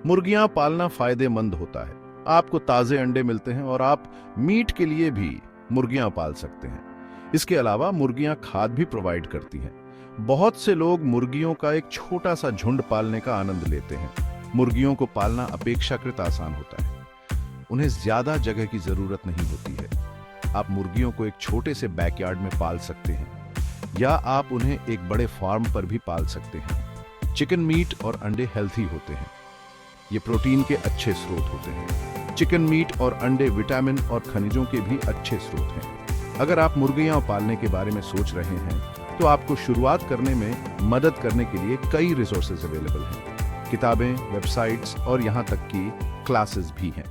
मुर्गियां पालना फायदेमंद होता है। आपको ताजे अंडे मिलते हैं और आप मीट के लिए भी मुर्गियां पाल सकते हैं। इसके अलावा मुर्गियां खाद भी प्रोवाइड करती हैं। बहुत से लोग मुर्गियों का एक छोटा सा झुंड पालने का आनंद लेते हैं। मुर्गियों को पालना अपेक्षाकृत आसान होता है। उन्हें ज्यादा जगह की जरूरत नहीं होती है। आप मुर्गियों को एक छोटे से बैकयार्ड में पाल सकते हैं या आप उन्हें एक बड़े फार्म पर भी पाल सकते हैं। चिकन मीट और अंडे हेल्थी होते हैं। ये प्रोटीन के अच्छे स्रोत होते हैं। चिकन मीट और अंडे विटामिन और खनिजों के भी अच्छे स्रोत हैं। अगर आप मुर्गियां पालने के बारे में सोच रहे हैं तो आपको शुरुआत करने में मदद करने के लिए कई रिसोर्सेज अवेलेबल हैं। किताबें, वेबसाइट्स और यहां तक कि क्लासेस भी हैं।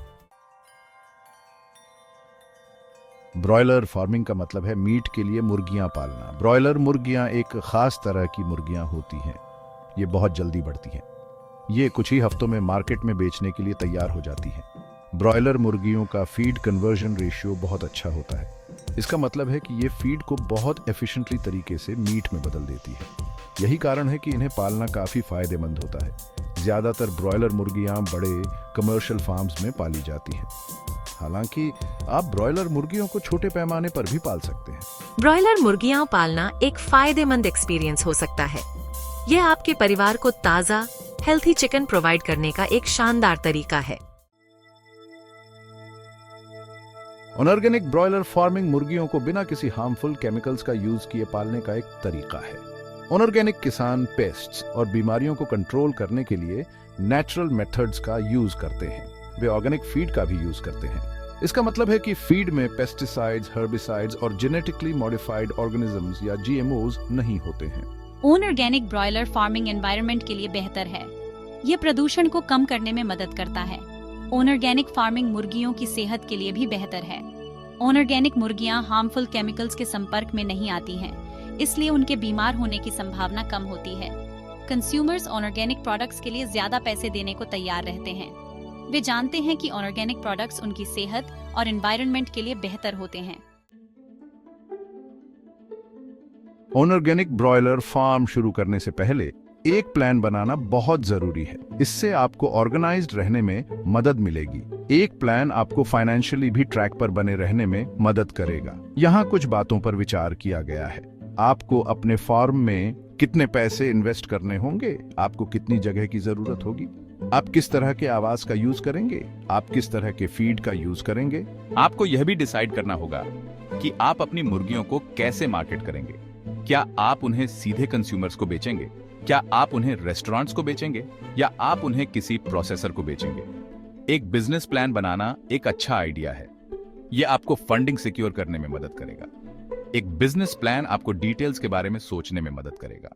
ब्रॉयलर फार्मिंग का मतलब है मीट के लिए मुर्गियां पालना। ब्रॉयलर मुर्गियां एक खास तरह की मुर्गियां होती हैं। ये बहुत जल्दी बढ़ती हैं। ये कुछ ही हफ्तों में मार्केट में बेचने के लिए तैयार हो जाती हैं। ब्रॉयलर मुर्गियों का फीड कन्वर्जन रेशियो बहुत अच्छा होता है। इसका मतलब है कि ये फीड को बहुत एफिशिएंटली तरीके से मीट में बदल देती है। यही कारण है कि इन्हें पालना काफी फायदेमंद होता है। ज्यादातर ब्रॉयलर मुर्गियां बड़े कमर्शियल फार्म्स में पाली जाती हैं। हालांकि आप ब्रॉयलर मुर्गियों को छोटे पैमाने पर भी पाल सकते हैं। ब्रॉयलर मुर्गियां पालना एक फायदेमंद एक्सपीरियंस हो सकता है। यह आपके परिवार को ताजा, हेल्थी चिकन प्रोवाइड करने का एक शानदार तरीका है। ऑर्गेनिक ब्रॉयलर फार्मिंग मुर्गियों को बिना किसी हार्मफुल केमिकल्स का यूज किए पालने का एक तरीका है। ऑर्गेनिक किसान पेस्ट्स और बीमारियों को कंट्रोल करने के लिए नेचुरल मेथड्स का यूज करते हैं। वे ऑर्गेनिक फीड का भी यूज करते हैं। इसका मतलब है कि फीड में पेस्टिसाइड्स, हर्बिसाइड्स और जेनेटिकली मॉडिफाइड ऑर्गेनिजम्स या जीएमओज नहीं होते हैं। ऑर्गेनिक ब्रॉयलर फार्मिंग एनवायरनमेंट के लिए बेहतर है। ये प्रदूषण को कम करने में मदद करता है। ऑर्गेनिक फार्मिंग मुर्गियों की सेहत के लिए भी बेहतर है। ऑर्गेनिक मुर्गियां हार्मफुल केमिकल्स के संपर्क में नहीं आती हैं, इसलिए उनके बीमार होने की संभावना कम होती है। कंज्यूमर्स ऑर्गेनिक प्रोडक्ट्स के लिए ज्यादा पैसे देने को तैयार रहते हैं। वे जानते हैं कि ऑर्गेनिक प्रोडक्ट्स उनकी सेहत और एनवायरनमेंट के लिए बेहतर होते हैं। ऑर्गेनिक ब्रॉयलर फार्म शुरू करने से पहले एक प्लान बनाना बहुत जरूरी है। इससे आपको ऑर्गेनाइज्ड रहने में मदद मिलेगी। एक प्लान आपको फाइनेंशियली भी ट्रैक पर बने रहने में मदद करेगा। यहाँ कुछ बातों पर विचार किया गया है। आपको अपने फार्म में कितने पैसे इन्वेस्ट करने होंगे, आपको कितनी जगह की जरूरत होगी, आप किस तरह के आवास का यूज करेंगे, आप किस तरह के फीड का यूज करेंगे। आपको यह भी डिसाइड करना होगा कि आप अपनी मुर्गियों को कैसे मार्केट करेंगे। क्या आप उन्हें सीधे कंज्यूमर्स को बेचेंगे, क्या आप उन्हें रेस्टोरेंट्स को बेचेंगे या आप उन्हें किसी प्रोसेसर को बेचेंगे। एक बिजनेस प्लान बनाना एक अच्छा आइडिया है। यह आपको फंडिंग सिक्योर करने में मदद करेगा। एक बिजनेस प्लान आपको डिटेल्स के बारे में सोचने में मदद करेगा।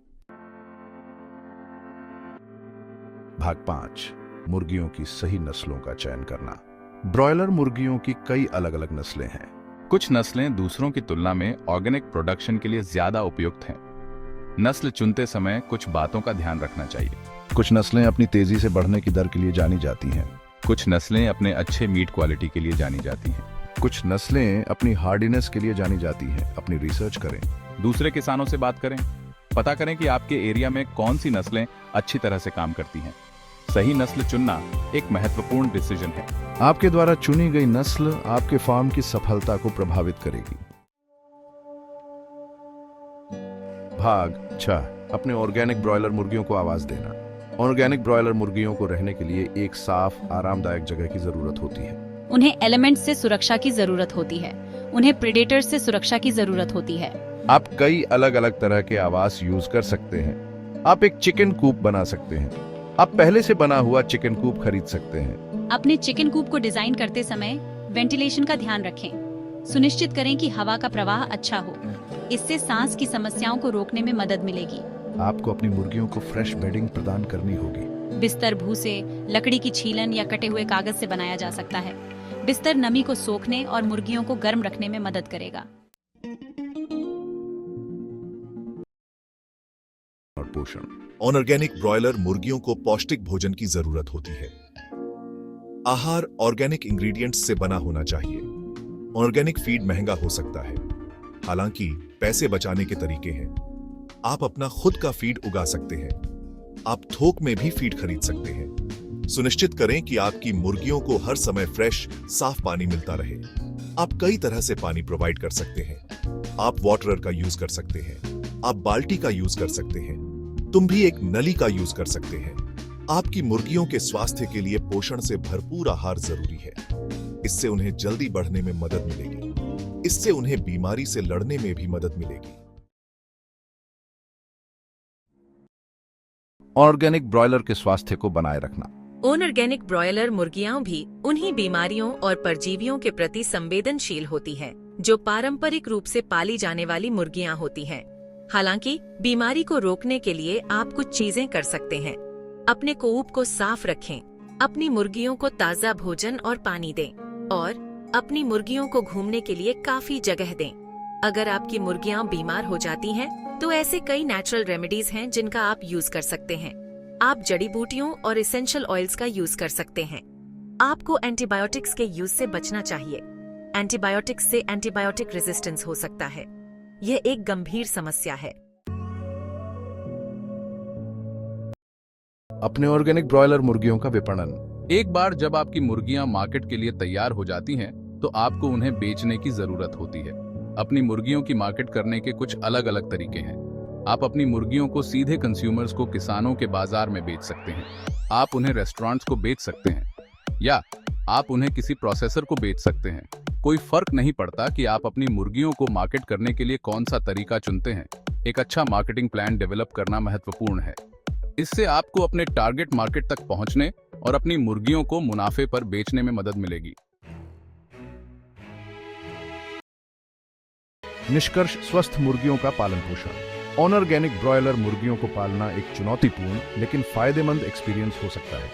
भाग 5, मुर्गियों की सही नस्लों का चयन करना। ब्रॉयलर मुर्गियों की कई अलग अलग नस्लें हैं। कुछ नस्लें दूसरों की तुलना में ऑर्गेनिक प्रोडक्शन के लिए ज्यादा उपयुक्त हैं। नस्ल चुनते समय कुछ बातों का ध्यान रखना चाहिए। कुछ नस्लें अपनी तेजी से बढ़ने की दर के लिए जानी जाती हैं। कुछ नस्लें अपने अच्छे मीट क्वालिटी के लिए जानी जाती हैं। कुछ नस्लें अपनी हार्डीनेस के लिए जानी जाती हैं। अपनी रिसर्च करें। दूसरे किसानों से बात करें। पता करें कि आपके एरिया में कौन सी नस्लें अच्छी तरह से काम करती हैं। सही नस्ल चुनना एक महत्वपूर्ण डिसीजन है। आपके द्वारा चुनी गई नस्ल आपके फार्म की सफलता को प्रभावित करेगी। भाग 6, अपने ऑर्गेनिक ब्रॉयलर मुर्गियों को आवाज देना। ऑर्गेनिक ब्रॉयलर मुर्गियों को रहने के लिए एक साफ, आरामदायक जगह की जरूरत होती है। उन्हें एलिमेंट्स से सुरक्षा की जरूरत होती है। उन्हें प्रेडेटर्स से सुरक्षा की जरूरत होती है। आप कई अलग अलग तरह के आवास यूज कर सकते हैं। आप एक चिकन कूप बना सकते हैं। आप पहले से बना हुआ चिकन कूप खरीद सकते हैं। अपने चिकन कूप को डिजाइन करते समय वेंटिलेशन का ध्यान रखें। सुनिश्चित करें कि हवा का प्रवाह अच्छा हो। इससे सांस की समस्याओं को रोकने में मदद मिलेगी। आपको अपनी मुर्गियों को फ्रेश बेडिंग प्रदान करनी होगी। बिस्तर भूसे, लकड़ी की छीलन या कटे हुए कागज से बनाया जा सकता है। बिस्तर नमी को सोखने और मुर्गियों को गर्म रखने में मदद करेगा। और पोषण। ऑर्गेनिक ब्रॉयलर मुर्गियों को पौष्टिक भोजन की जरूरत होती है। आहार ऑर्गेनिक इंग्रेडिएंट्स से बना होना चाहिए। ऑर्गेनिक फीड महंगा हो सकता है, हालांकि पैसे बचाने के तरीके हैं। आप अपना खुद का फीड उगा सकते हैं। आप थोक में भी फीड खरीद सकते हैं। सुनिश्चित करें कि आपकी मुर्गियों को हर समय फ्रेश, साफ पानी मिलता रहे। आप कई तरह से पानी प्रोवाइड कर सकते हैं। आप वाटरर का यूज कर सकते हैं, आप बाल्टी का यूज कर सकते हैं, तुम भी एक नली का यूज कर सकते हैं। आपकी मुर्गियों के स्वास्थ्य के लिए पोषण से भरपूर आहार जरूरी है। इससे उन्हें जल्दी बढ़ने में मदद मिलेगी। इससे उन्हें बीमारी से लड़ने में भी मदद मिलेगी। ऑर्गेनिक ब्रॉयलर के स्वास्थ्य को बनाए रखना। ऑर्गेनिक ब्रॉयलर मुर्गियां भी उन्हीं बीमारियों और परजीवियों के प्रति संवेदनशील होती हैं, जो पारंपरिक रूप से पाली जाने वाली मुर्गियां होती हैं। हालांकि बीमारी को रोकने के लिए आप कुछ चीजें कर सकते हैं। अपने कूप को साफ रखें, अपनी मुर्गियों को ताज़ा भोजन और पानी दें, और अपनी मुर्गियों को घूमने के लिए काफी जगह दें। अगर आपकी मुर्गियां बीमार हो जाती हैं, तो ऐसे कई नेचुरल रेमेडीज हैं जिनका आप यूज कर सकते हैं। आप जड़ी बूटियों और एसेंशियल ऑयल्स का यूज कर सकते हैं। आपको एंटीबायोटिक्स के यूज से बचना चाहिए। एंटीबायोटिक्स से एंटीबायोटिक रेजिस्टेंस हो सकता है। यह एक गंभीर समस्या है। अपने ऑर्गेनिक ब्रॉयलर मुर्गियों का विपणन। एक बार जब आपकी मुर्गियां मार्केट के लिए तैयार हो जाती हैं, तो आपको उन्हें बेचने की जरूरत होती है। अपनी मुर्गियों की मार्केट करने के कुछ अलग अलग तरीके हैं। आप अपनी मुर्गियों को सीधे कंज्यूमर्स को किसानों के बाजार में बेच सकते हैं। आप उन्हें रेस्टोरेंट्स को बेच सकते हैं, या आप उन्हें किसी प्रोसेसर को बेच सकते हैं। कोई फर्क नहीं पड़ता कि आप अपनी मुर्गियों को मार्केट करने के लिए कौन सा तरीका चुनते हैं। एक अच्छा मार्केटिंग प्लान डेवलप करना महत्वपूर्ण है। इससे आपको अपने टारगेट मार्केट तक पहुंचने और अपनी मुर्गियों को मुनाफे पर बेचने में मदद मिलेगी। निष्कर्ष: स्वस्थ मुर्गियों का पालन पोषण। ऑर्गेनिक ब्रॉयलर मुर्गियों को पालना एक चुनौतीपूर्ण लेकिन फायदेमंद एक्सपीरियंस हो सकता है।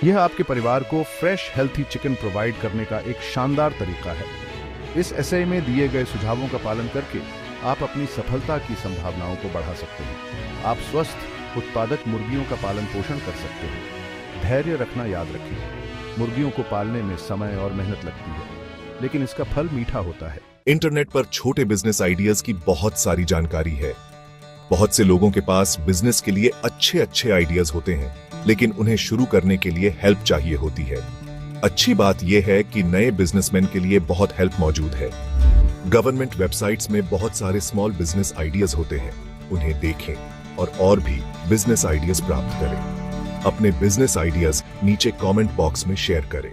यह आपके परिवार को फ्रेश, हेल्थी चिकन प्रोवाइड करने का एक शानदार तरीका है। इस एसे में दिए गए सुझावों का पालन करके आप अपनी सफलता की संभावनाओं को बढ़ा सकते हैं। आप स्वस्थ, उत्पादक मुर्गियों का पालन पोषण कर सकते हैं। धैर्य रखना याद रखें। मुर्गियों को पालने में समय और मेहनत लगती है, लेकिन इसका फल मीठा होता है। इंटरनेट पर छोटे बिजनेस आइडियाज की बहुत सारी जानकारी है। बहुत से लोगों के पास बिजनेस के लिए अच्छे आइडियाज होते हैं, लेकिन उन्हें शुरू करने के लिए हेल्प चाहिए होती है। अच्छी बात यह है कि नए बिजनेसमैन के लिए बहुत हेल्प मौजूद है। गवर्नमेंट वेबसाइट्स में बहुत सारे स्मॉल बिजनेस आइडियाज होते हैं। उन्हें देखें और भी बिजनेस आइडियाज प्राप्त करें। अपने बिजनेस आइडियाज नीचे कमेंट बॉक्स में शेयर करें।